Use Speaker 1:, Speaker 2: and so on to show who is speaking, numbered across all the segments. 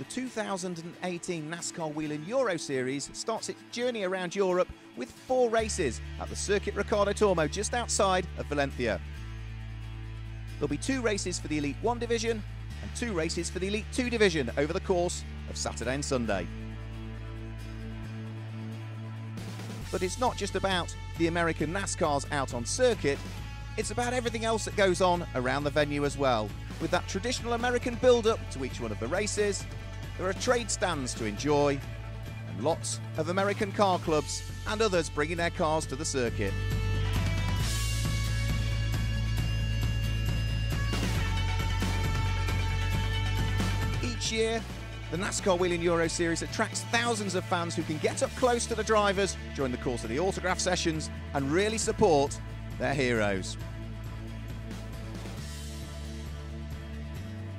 Speaker 1: 2018 NASCAR Whelen Euro Series starts its journey around Europe with 4 races at the Circuit Ricardo Tormo just outside of Valencia. There'll be 2 races for the Elite 1 division and 2 races for the Elite 2 division over the course of Saturday and Sunday. But it's not just about the American NASCARs out on circuit, it's about everything else that goes on around the venue as well. With that traditional American build-up to each one of the races, there are trade stands to enjoy, and lots of American car clubs and others bringing their cars to the circuit. Each year, the NASCAR Whelen Euro Series attracts thousands of fans who can get up close to the drivers during the course of the autograph sessions and really support their heroes.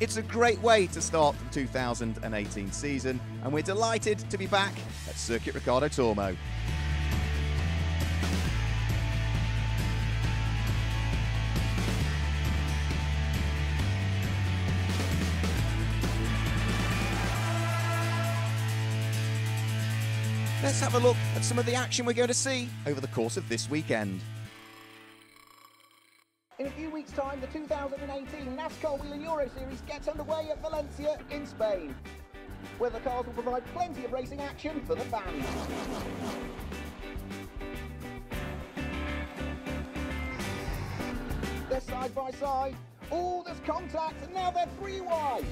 Speaker 1: It's a great way to start the 2018 season, and we're delighted to be back at Circuit Ricardo Tormo. Let's have a look at some of the action we're going to see over the course of this weekend.
Speaker 2: In a few weeks' time, the 2018 NASCAR Whelen Euro Series gets underway at Valencia in Spain, where the cars will provide plenty of racing action for the fans. They're side by side. Oh, there's contact, and now they're 3 wide.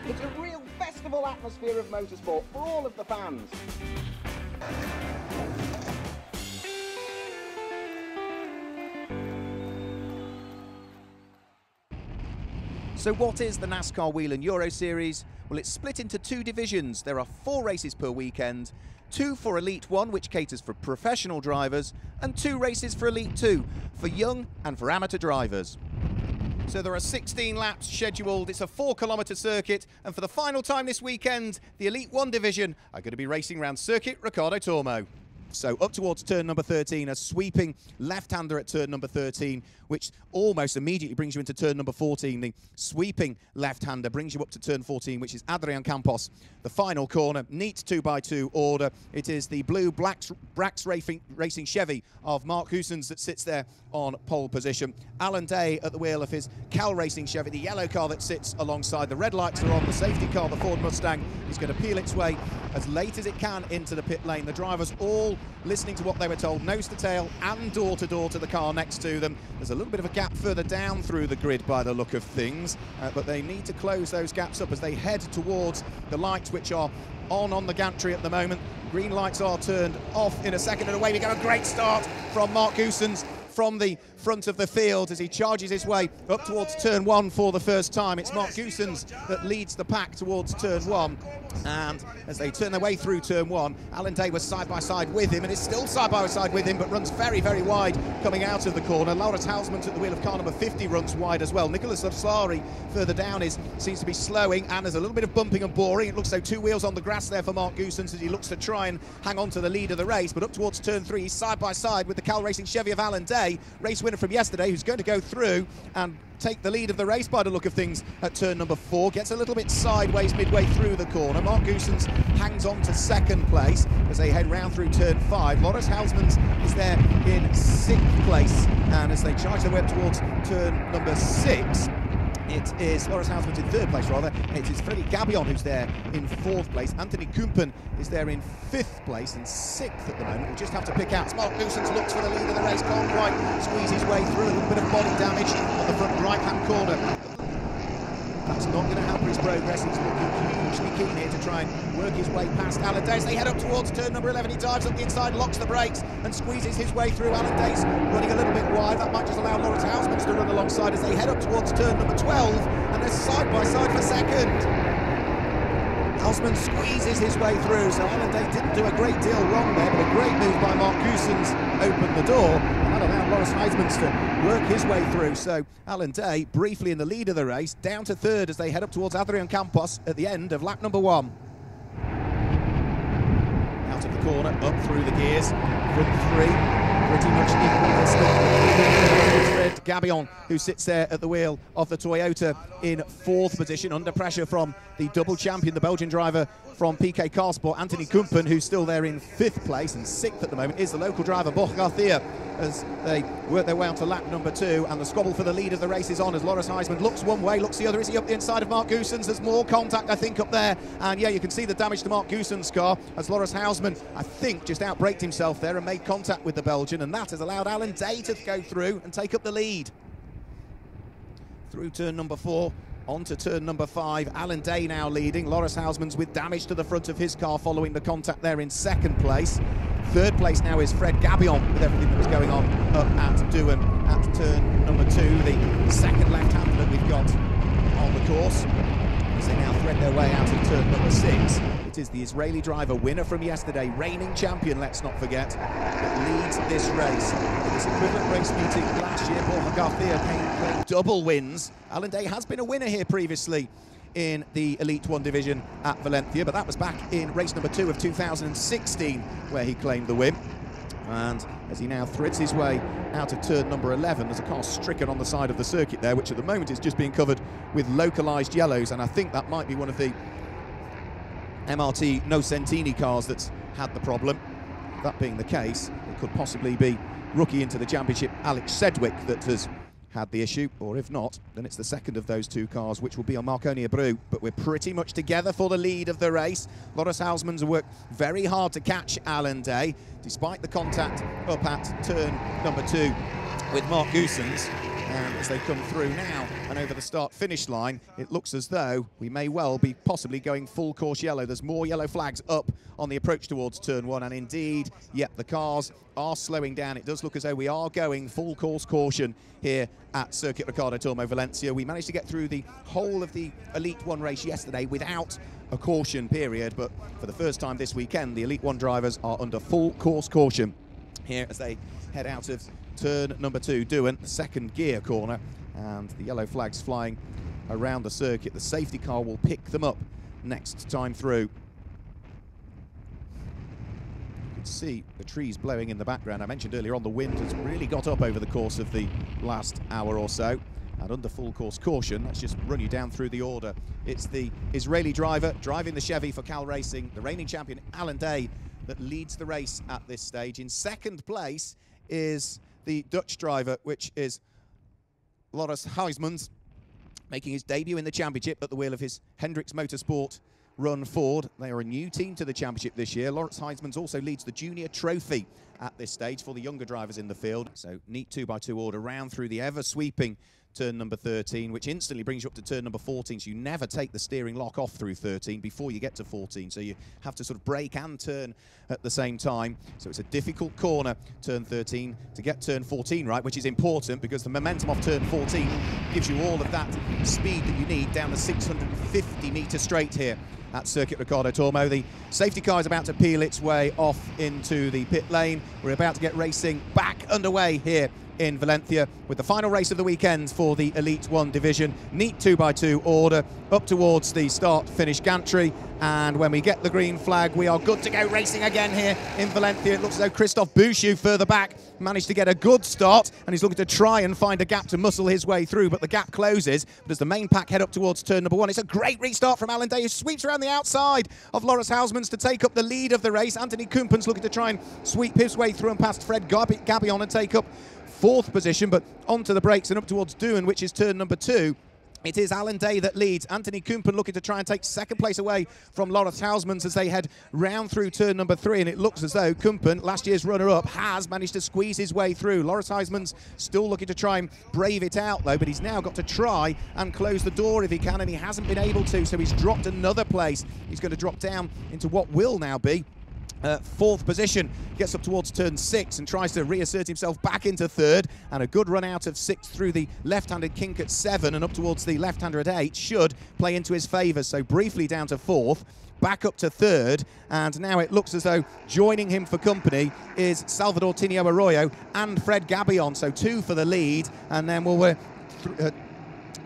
Speaker 2: It's a real festival atmosphere of motorsport for all of the fans.
Speaker 1: So what is the NASCAR Whelen Euro Series? Well, it's split into 2 divisions. There are 4 races per weekend, 2 for Elite 1, which caters for professional drivers, and 2 races for Elite 2, for young and for amateur drivers. So there are 16 laps scheduled. It's a 4-kilometre circuit, and for the final time this weekend, the Elite 1 division are going to be racing around Circuit Ricardo Tormo. So up towards turn number 13, a sweeping left-hander at turn number 13, which almost immediately brings you into turn number 14. The sweeping left-hander brings you up to turn 14, which is Adrian Campos. The final corner, neat 2x2 order. It is the blue Brax Racing Chevy of Mark Housens that sits there on pole position. Alan Day at the wheel of his Cal Racing Chevy, the yellow car that sits alongside. The red lights are on. The safety car, the Ford Mustang, is going to peel its way as late as it can into the pit lane. The drivers all listening to what they were told, nose to tail and door to door to the car next to them. There's a little bit of a gap further down through the grid by the look of things, but they need to close those gaps up as they head towards the lights which are on the gantry at the moment. Green lights are turned off in a second, and away we go. A great start from Mark Housens from the front of the field as he charges his way up towards turn 1 for the first time. It's Mark Housens that leads the pack towards turn 1, and as they turn their way through turn 1, Alan Day was side by side with him and is still side by side with him, but runs very, very wide coming out of the corner. Laurens Halsman at the wheel of car number 50 runs wide as well. Nicholas Orsari further down seems to be slowing, and there's a little bit of bumping and boring. It looks like 2 wheels on the grass there for Mark Housens as he looks to try and hang on to the lead of the race, but up towards turn 3 he's side by side with the Cal Racing Chevy of Alan Day, race winner from yesterday, who's going to go through and take the lead of the race by the look of things at turn number 4. Gets a little bit sideways midway through the corner. Mark Housens hangs on to 2nd place as they head round through turn 5. Laurens Halsman is there in 6th place, and as they charge their way up towards turn number 6, it is Laurens Halsman in 3rd place, rather. It is Freddy Gabion who's there in 4th place. Anthony Kumpen is there in 5th place and 6th at the moment. We'll just have to pick out. Mark Housens looks for the lead of the race, can't quite squeeze his way through. A little bit of body damage on the front right-hand corner. That's not going to hamper his progress. He's looking hugely keen here to try and work his way past Alan Day. As they head up towards turn number 11, he dives up the inside, locks the brakes and squeezes his way through. Alan Day's running a little bit wide. That might just allow Laurens Halsman to run alongside as they head up towards turn number 12, and they're side by side for 2nd. Halsman squeezes his way through, so Alan Day didn't do a great deal wrong there, but a great move by Mark Housens opened the door, and that allowed Laurens Halsman to work his way through. So Alan Day briefly in the lead of the race, down to 3rd as they head up towards Adrian Campos at the end of lap number 1. Now out of the corner, up through the gears, front three, pretty much equidistant. Fred Gabion, who sits there at the wheel of the Toyota in 4th position, under pressure from the double champion, the Belgian driver from PK Carsport, Anthony Kumpen, who's still there in 5th place, and 6th at the moment is the local driver, Borja Garcia, as they work their way onto lap number 2, and the squabble for the lead of the race is on as Loris Huisman looks one way, looks the other. Is he up the inside of Mark Goossens? There's more contact, I think, up there, and yeah, you can see the damage to Mark Goossens' car as Loris Huisman, I think, just outbraked himself there and made contact with the Belgian, and that has allowed Alan Day to go through and take up the lead. Through turn number 4, onto turn number 5, Alan Day now leading. Loris Huisman's with damage to the front of his car following the contact there in 2nd place. 3rd place now is Fred Gabion with everything that was going on up at Douin at turn number 2, the 2nd left-hander that we've got on the course. As they now thread their way out of turn number 6. It is the Israeli driver, winner from yesterday, reigning champion, let's not forget, that leads this race. In this equivalent race meeting last year, Borja Garcia claimed double wins. Alan Day has been a winner here previously in the Elite 1 division at Valencia, but that was back in race number 2 of 2016 where he claimed the win. And as he now threads his way out of turn number 11, there's a car stricken on the side of the circuit there, which at the moment is just being covered with localised yellows, and I think that might be one of the MRT Nocentini cars that's had the problem. That being the case, it could possibly be rookie into the championship Alex Sedgwick that has had the issue, or if not, then it's the second of those 2 cars, which will be on Marconi Abreu. But we're pretty much together for the lead of the race. Loris Huisman's worked very hard to catch Alan Day, despite the contact up at turn number 2 with Mark Goossens. And as they come through now and over the start-finish line, it looks as though we may well be possibly going full course yellow. There's more yellow flags up on the approach towards turn 1, and indeed, yep, the cars are slowing down. It does look as though we are going full course caution here at Circuit Ricardo Tormo Valencia. We managed to get through the whole of the Elite 1 race yesterday without a caution period, but for the first time this weekend, the Elite 1 drivers are under full course caution here as they head out of turn number 2, Douin, the 2nd gear corner, and the yellow flags flying around the circuit. The safety car will pick them up next time through. You can see the trees blowing in the background. I mentioned earlier on the wind has really got up over the course of the last hour or so. And under full course caution, let's just run you down through the order. It's the Israeli driver driving the Chevy for Cal Racing, the reigning champion Alan Day, that leads the race at this stage. In 2nd place is the Dutch driver, which is Loris Huisman, making his debut in the championship at the wheel of his Hendricks Motorsport run Ford. They are a new team to the championship this year. Loris Huisman also leads the junior trophy at this stage for the younger drivers in the field. So neat 2x2 order round through the ever-sweeping turn number 13, which instantly brings you up to turn number 14, so you never take the steering lock off through 13 before you get to 14, so you have to sort of brake and turn at the same time. So it's a difficult corner, turn 13, to get turn 14 right, which is important because the momentum off turn 14 gives you all of that speed that you need down the 650-metre straight here at Circuit Ricardo Tormo. The safety car is about to peel its way off into the pit lane. We're about to get racing back underway here in Valencia with the final race of the weekend for the Elite 1 division. Neat 2x2 order up towards the start-finish gantry, and when we get the green flag, we are good to go racing again here in Valencia. It looks as though Christophe Bouchou further back managed to get a good start, and he's looking to try and find a gap to muscle his way through, but the gap closes. But as the main pack head up towards turn number 1, it's a great restart from Alan Day, who sweeps around the outside of Loris Huisman to take up the lead of the race. Anthony Kumpen's looking to try and sweep his way through and past Fred Gabion and take up 4th position, but onto the brakes and up towards Douin, which is turn number 2. It is Alan Day that leads. Anthony Kumpen looking to try and take 2nd place away from Loris Huisman as they head round through turn number 3, and it looks as though Kumpen, last year's runner-up, has managed to squeeze his way through. Loris Huisman's still looking to try and brave it out though, but he's now got to try and close the door if he can, and he hasn't been able to, so he's dropped another place. He's going to drop down into what will now be 4th position. Gets up towards turn 6 and tries to reassert himself back into 3rd, and a good run out of 6th through the left-handed kink at 7 and up towards the left-hander at 8 should play into his favour. So briefly down to 4th, back up to 3rd, and now it looks as though joining him for company is Salvador Tinio Arroyo and Fred Gabion, so 2 for the lead, and then we'll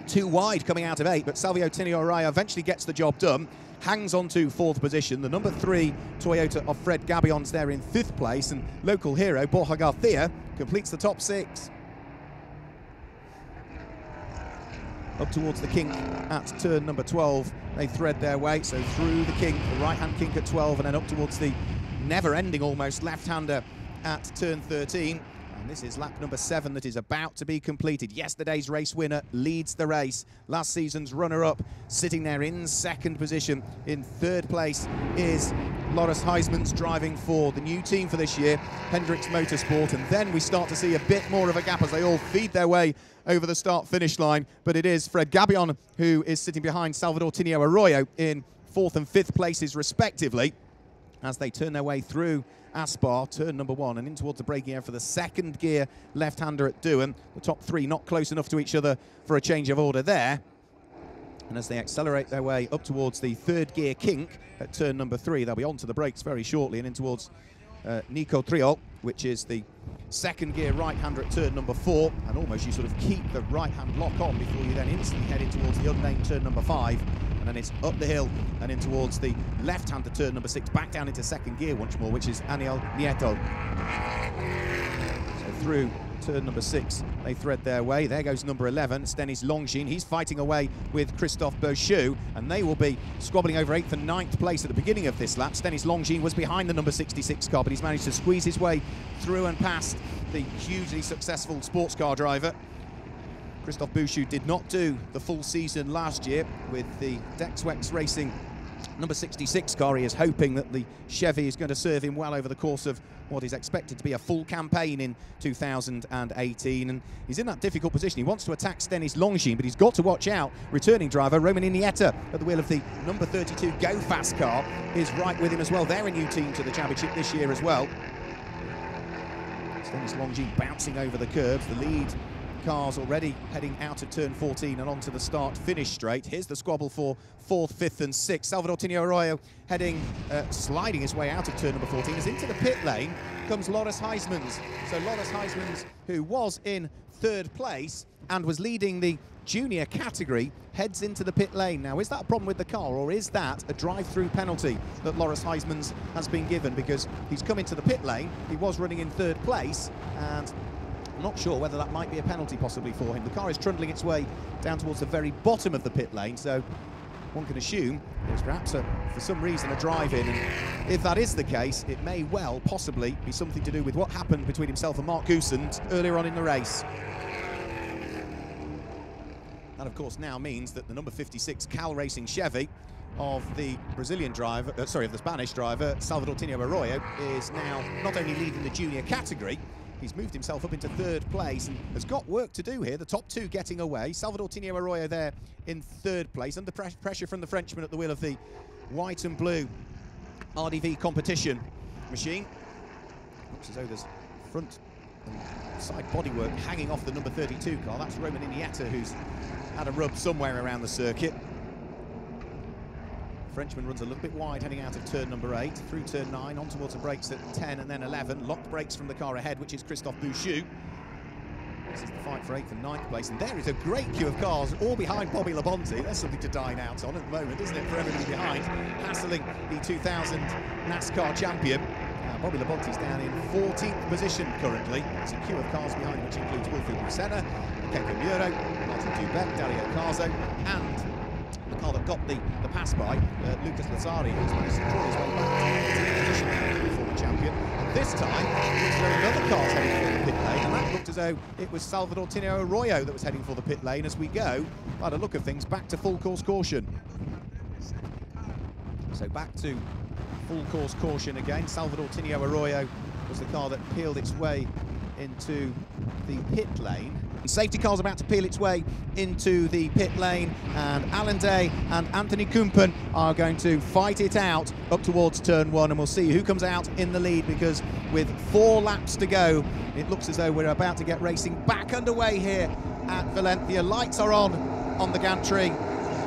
Speaker 1: 2 wide coming out of 8, but Salvador Tinio Arroyo eventually gets the job done. hangs on to 4th position. The number 3 Toyota of Fred Gabion's there in 5th place, and local hero Borja Garcia completes the top 6. Up towards the kink at turn number 12, they thread their way, so through the kink, the right-hand kink at 12, and then up towards the never-ending almost left-hander at turn 13. And this is lap number 7 that is about to be completed. Yesterday's race winner leads the race. Last season's runner-up sitting there in 2nd position. In 3rd place is Loris Huismans, driving for the new team for this year, Hendricks Motorsport. And then we start to see a bit more of a gap as they all feed their way over the start-finish line. But it is Fred Gabion who is sitting behind Salvador Tinio Arroyo in 4th and 5th places respectively, as they turn their way through Aspar, turn number 1, and in towards the braking area for the 2nd gear left-hander at Douin. The top 3 not close enough to each other for a change of order there. And as they accelerate their way up towards the 3rd gear kink at turn number 3, they'll be onto the brakes very shortly and in towards Nico Triol, which is the 2nd gear right-hander at turn number 4. And almost you sort of keep the right-hand lock on before you then instantly head in towards the unnamed turn number 5. And then it's up the hill and in towards the left-hander turn number 6, back down into 2nd gear once more, which is Aniel Nieto. So through turn number 6, they thread their way. There goes number 11, Stanis Longines. He's fighting away with Christophe Beauchou, and they will be squabbling over 8th and 9th place at the beginning of this lap. Stanis Longines was behind the number 66 car, but he's managed to squeeze his way through and past the hugely successful sports car driver. Christophe Beauchou did not do the full season last year with the Dexwex Racing number 66 car. He is hoping that the Chevy is going to serve him well over the course of what is expected to be a full campaign in 2018. And he's in that difficult position. He wants to attack Stanis Longines, but he's got to watch out. Returning driver Roman Iniesta at the wheel of the number 32 Go Fast car is right with him as well. They're a new team to the championship this year as well. Stanis Longines bouncing over the curbs. The lead cars already heading out of turn 14 and onto the start-finish straight. Here's the squabble for 4th, 5th and 6th. Salvador Tinio Arroyo heading, sliding his way out of turn number 14. As into the pit lane comes Loris Huismans. So Loris Huismans, who was in 3rd place and was leading the junior category, heads into the pit lane. Now, is that a problem with the car, or is that a drive-through penalty that Loris Huismans has been given? Because he's come into the pit lane, he was running in 3rd place, and I'm not sure whether that might be a penalty possibly for him. The car is trundling its way down towards the very bottom of the pit lane, so one can assume there's perhaps, for some reason, a drive-in. And if that is the case, it may well possibly be something to do with what happened between himself and Mark Goosens earlier on in the race. That, of course, now means that the number 56 Cal Racing Chevy of the Brazilian driver, of the Spanish driver, Salvador Tinio Arroyo, is now not only leading the junior category, he's moved himself up into 3rd place and has got work to do here. The top 2 getting away. Salvador Tinio Arroyo there in 3rd place, under pressure from the Frenchman at the wheel of the white and blue RDV competition machine. Looks as though there's front and side bodywork hanging off the number 32 car. That's Roman Iniesta, who's had a rub somewhere around the circuit. Frenchman runs a little bit wide heading out of turn number 8, through turn 9, on towards the brakes at 10 and then 11. Locked brakes from the car ahead, which is Christophe Beauchou. This is the fight for 8th and 9th place, and there is a great queue of cars all behind Bobby Labonte. There's something to dine out on at the moment, isn't it, for everybody behind, hassling the 2000 NASCAR champion. Bobby Labonte's down in 14th position currently. There's a queue of cars behind him, which includes Wilfried Lucena, Keke Muro, Martin Dubek, Dario Carzo, and the car that got the pass by, Lucas Lazzari, who's managed to crawl his way back to position as the former champion. And this time, it looks as though another car's heading for the pit lane, and that looked as though it was Salvador Tinio Arroyo that was heading for the pit lane as we go, by the look of things, back to full course caution. So back to full course caution again. Salvador Tinio Arroyo was the car that peeled its way into the pit lane. Safety car's about to peel its way into the pit lane, and Alan Day and Anthony Kumpen are going to fight it out up towards turn 1, and we'll see who comes out in the lead, because with 4 laps to go, it looks as though we're about to get racing back underway here at Valencia. Lights are on the gantry,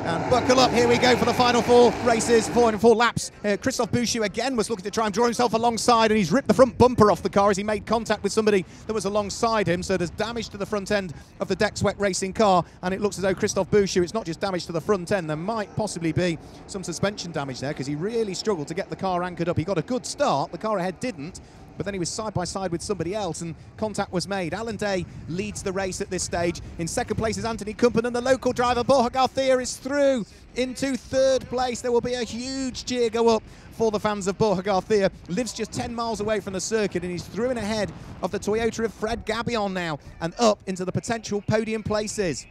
Speaker 1: And buckle up, here we go for the final 4 races, 4 laps. Christophe Bouchou again was looking to try and draw himself alongside, and he's ripped the front bumper off the car as he made contact with somebody that was alongside him. So there's damage to the front end of the Deck Sweat Racing car, and it looks as though Christophe Bouchou, it's not just damage to the front end, there might possibly be some suspension damage there because he really struggled to get the car anchored up. He got a good start, the car ahead didn't, but then he was side by side with somebody else and contact was made. Alan Day leads the race at this stage. In second place is Anthony Kumpen, and the local driver Borja Garcia is through into third place. There will be a huge cheer go up for the fans of Borja Garcia. Lives just 10 miles away from the circuit, and he's through and ahead of the Toyota of Fred Gabion now and up into the potential podium places.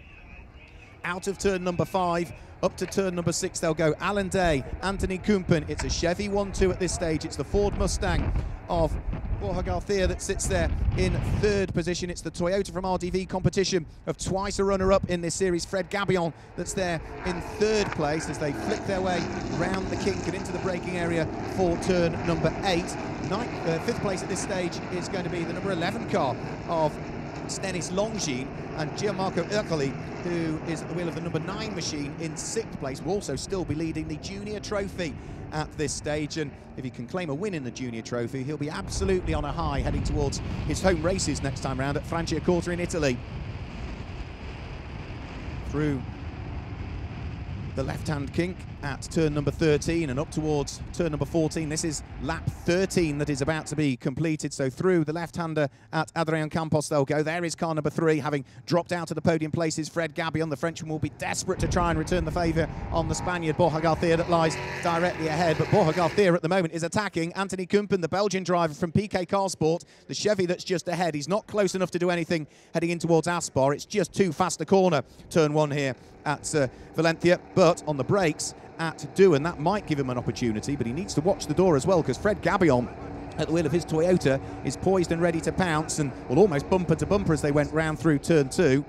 Speaker 1: Out of turn number 5, up to turn number 6 they'll go. Alan Day, Anthony Kumpen. It's a Chevy 1-2 at this stage. It's the Ford Mustang of Borja Garcia that sits there in third position. It's the Toyota from RDV competition of twice a runner-up in this series, Fred Gabion, that's there in third place as they flick their way round the kink and into the braking area for turn number 8. Fifth place at this stage is going to be the number 11 car of Stanis Longines, and Gianmarco Ercoli, who is at the wheel of the number 9 machine, in 6th place, will also still be leading the Junior Trophy at this stage. And if he can claim a win in the Junior Trophy, he'll be absolutely on a high heading towards his home races next time round at Franciacorta in Italy. Through the left-hand kink at turn number 13 and up towards turn number 14. This is lap 13 that is about to be completed. So through the left-hander at Adrian Campos they'll go. There is car number 3, having dropped out of the podium places, Fred Gabion. The Frenchman will be desperate to try and return the favour on the Spaniard, Borja Garcia, that lies directly ahead. But Borja Garcia at the moment is attacking Anthony Kumpen, the Belgian driver from PK Carsport, the Chevy that's just ahead. He's not close enough to do anything heading in towards Aspar. It's just too fast a corner, turn 1 here at Valencia, but on the brakes at Douin, that might give him an opportunity, but he needs to watch the door as well, because Fred Gabion at the wheel of his Toyota is poised and ready to pounce, and will almost bumper to bumper as they went round through turn 2.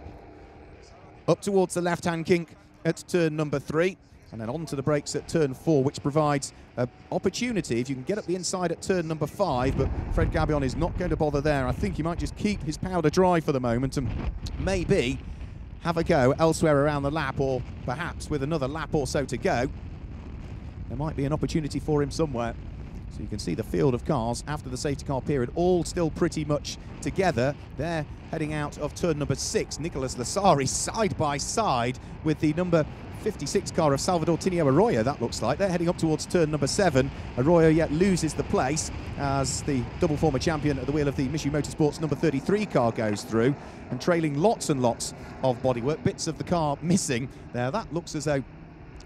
Speaker 1: Up towards the left-hand kink at turn number 3, and then onto the brakes at turn 4, which provides an opportunity if you can get up the inside at turn number 5, but Fred Gabion is not going to bother there. I think he might just keep his powder dry for the moment and maybe have a go elsewhere around the lap, or perhaps with another lap or so to go, there might be an opportunity for him somewhere. So you can see the field of cars after the safety car period all still pretty much together. They're heading out of turn number 6. Nicolas Lasari side by side with the number 56 car of Salvador Tinio Arroyo, that looks like. They're heading up towards turn number 7. Arroyo yet loses the place as the double former champion at the wheel of the Mishu Motorsports number 33 car goes through, and trailing lots and lots of bodywork, bits of the car missing there. That looks as though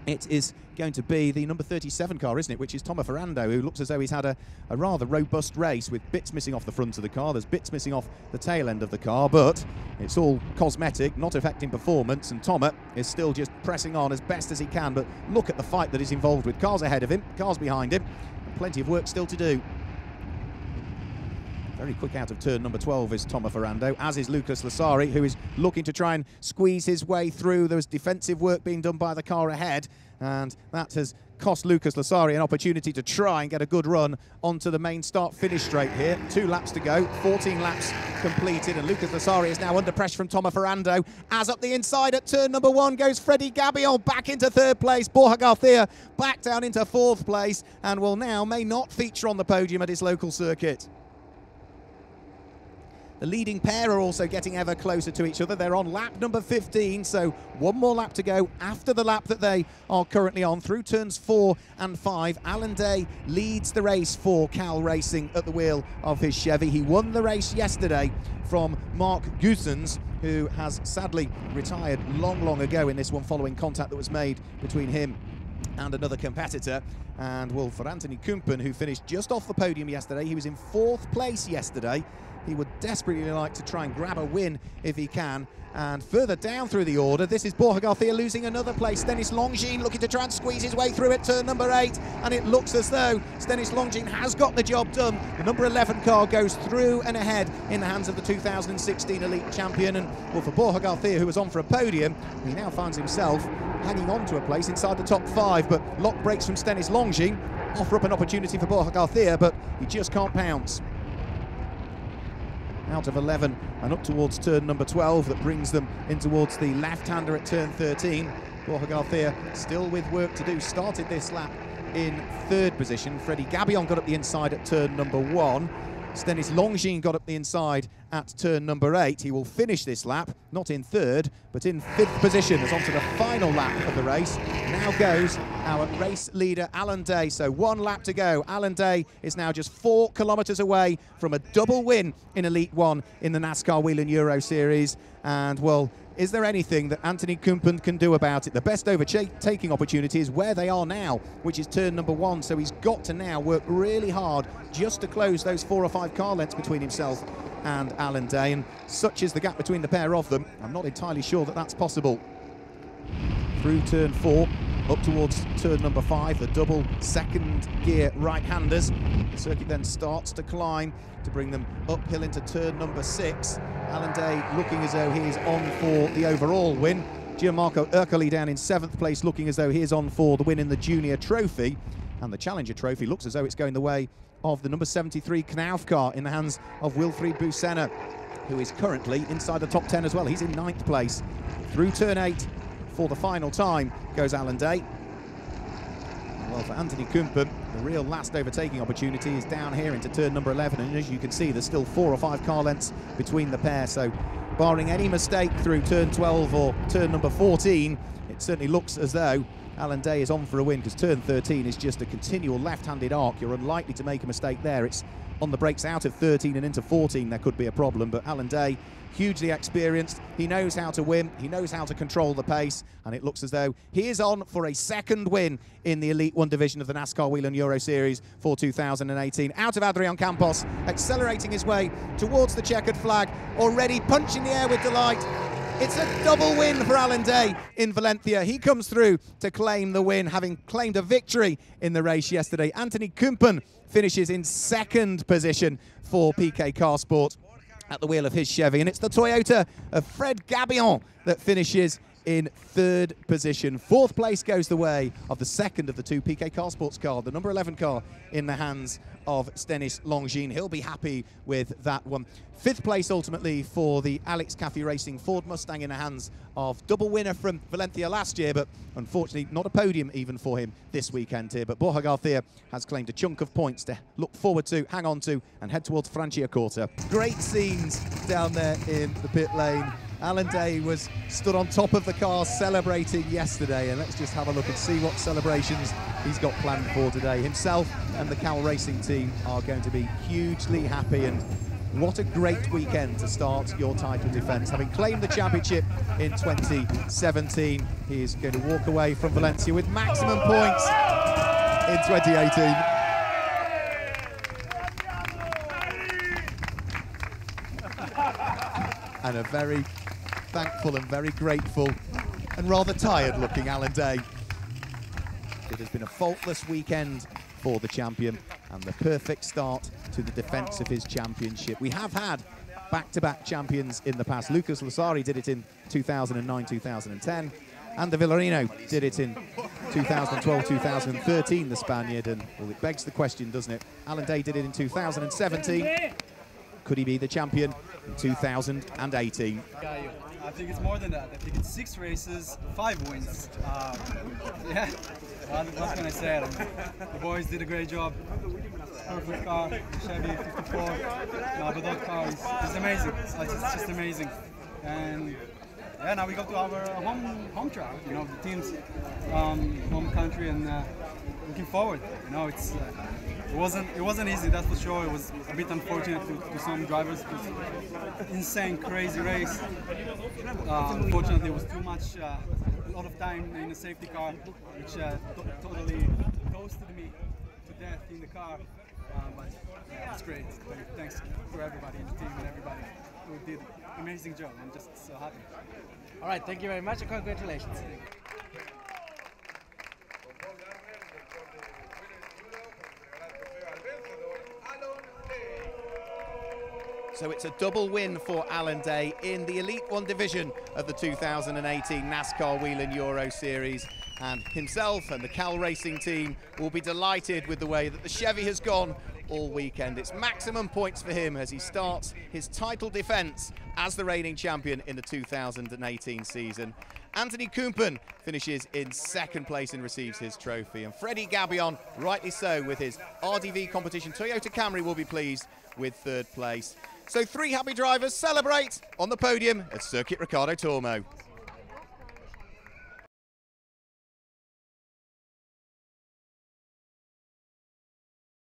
Speaker 1: it is going to be the number 37 car, isn't it, which is Tomo Ferrando, who looks as though he's had a rather robust race with bits missing off the front of the car. There's bits missing off the tail end of the car, but it's all cosmetic, not affecting performance, and Tomo is still just pressing on as best as he can. But look at the fight that is involved with cars ahead of him, cars behind him, and plenty of work still to do. Very quick out of turn number 12 is Tomo Ferrando, as is Lucas Lasari, who is looking to try and squeeze his way through. There was defensive work being done by the car ahead, and that has cost Lucas Lasari an opportunity to try and get a good run onto the main start-finish straight here. 2 laps to go, 14 laps completed, and Lucas Lasari is now under pressure from Tomo Ferrando, as up the inside at turn number 1 goes Freddy Gabion, back into 3rd place. Borja Garcia back down into 4th place, and will now may not feature on the podium at his local circuit. The leading pair are also getting ever closer to each other. They're on lap number 15, so 1 more lap to go after the lap that they are currently on. Through turns 4 and 5, Alan Day leads the race for Cal Racing at the wheel of his Chevy. He won the race yesterday from Mark Goossens, who has sadly retired long ago in this one following contact that was made between him and another competitor. And well, for Anthony Kumpen, who finished just off the podium yesterday, he was in 4th place yesterday. He would desperately like to try and grab a win if he can. And further down through the order, this is Borja Garcia losing another place. Stanis Longines looking to try and squeeze his way through at turn number 8. And it looks as though Stanis Longines has got the job done. The number 11 car goes through and ahead in the hands of the 2016 Elite Champion. And well, for Borja Garcia, who was on for a podium, he now finds himself hanging on to a place inside the top 5. But lock brakes from Stanis Longines offer up an opportunity for Borja Garcia, but he just can't pounce. Out of 11 and up towards turn number 12, that brings them in towards the left-hander at turn 13. Borja Garcia still with work to do. Started this lap in 3rd position. Freddy Gabillon got up the inside at turn number 1. Stanis Longines got up the inside at turn number 8. He will finish this lap, not in 3rd, but in 5th position as onto the final lap of the race. Now goes our race leader, Alan Day. So 1 lap to go. Alan Day is now just 4 kilometres away from a double win in Elite 1 in the NASCAR Wheel and Euro Series. And, well, is there anything that Anthony Kumpen can do about it? The best overtaking opportunity is where they are now, which is turn number 1. So he's got to now work really hard just to close those 4 or 5 car lengths between himself and Alan Day. And such is the gap between the pair of them, I'm not entirely sure that that's possible. Through turn 4, up towards turn number 5, the double 2nd gear right-handers. The circuit then starts to climb to bring them uphill into turn number 6. Alan Day looking as though he is on for the overall win. Gianmarco Ercoli down in 7th place, looking as though he is on for the win in the Junior Trophy. And the Challenger Trophy looks as though it's going the way of the number 73 Knauf car in the hands of Wilfried Busenna, who is currently inside the top 10 as well. He's in 9th place. Through turn 8 for the final time goes Alan Day. Well, for Anthony Kumpen, the real last overtaking opportunity is down here into turn number 11, and as you can see, there's still 4 or 5 car lengths between the pair, so barring any mistake through turn 12 or turn number 14, it certainly looks as though Alan Day is on for a win, because turn 13 is just a continual left-handed arc. You're unlikely to make a mistake there. It's on the brakes out of 13 and into 14 there could be a problem, but Alan Day, hugely experienced, he knows how to win, he knows how to control the pace, and it looks as though he is on for a 2nd win in the Elite 1 division of the NASCAR Wheel and Euro Series for 2018. Out of Adrian Campos, accelerating his way towards the checkered flag, already punching the air with delight. It's a double win for Alan Day in Valencia. He comes through to claim the win, having claimed a victory in the race yesterday. Anthony Kumpen finishes in 2nd position for PK Car Sport at the wheel of his Chevy, and it's the Toyota of Fred Gabillon that finishes in 3rd position. 4th place goes the way of the 2nd of the 2 PK Car Sports car, the number 11 car in the hands of Stanis Longines. He'll be happy with that one. 5th place ultimately for the Alex Caffey Racing Ford Mustang in the hands of double winner from Valencia last year, but unfortunately not a podium even for him this weekend here. But Borja Garcia has claimed a chunk of points to look forward to, hang on to, and head towards Franciacorta. Great scenes down there in the pit lane. Alan Day was stood on top of the car celebrating yesterday, and let's just have a look and see what celebrations he's got planned for today. Himself and the Cal Racing team are going to be hugely happy, and what a great weekend to start your title defence. Having claimed the championship in 2017, he is going to walk away from Valencia with maximum points in 2018. And a very thankful and very grateful and rather tired looking Alan Day. It has been a faultless weekend for the champion and the perfect start to the defence of his championship. We have had back-to-back champions in the past. Lucas Lasari did it in 2009-2010, and De Villarino did it in 2012-2013, the Spaniard, and well, it begs the question, doesn't it? Alan Day did it in 2017. Could he be the champion in 2018?
Speaker 3: I think it's more than that. I think it's 6 races, 5 wins. Yeah, what can I say? The boys did a great job. Perfect car, Chevy 54. But that car is amazing. It's just amazing. And yeah, now we go to our home track. You know, the team's home country, and looking forward. You know, it wasn't easy, that's for sure. It was a bit unfortunate to some drivers. It was insane, crazy race. Unfortunately, it was too much, a lot of time in the safety car, which totally toasted me to death in the car. But yeah, it's great. Thanks to everybody in the team and everybody who did an amazing job. I'm just so happy.
Speaker 4: All right, thank you very much and congratulations.
Speaker 1: So it's a double win for Alan Day in the Elite 1 division of the 2018 NASCAR Wheel and Euro Series. And himself and the Cal Racing team will be delighted with the way that the Chevy has gone all weekend. It's maximum points for him as he starts his title defence as the reigning champion in the 2018 season. Anthony Kumpen finishes in second place and receives his trophy. And Freddie Gabion, rightly so, with his RDV competition Toyota Camry, will be pleased with third place. So 3 happy drivers celebrate on the podium at Circuit Ricardo Tormo.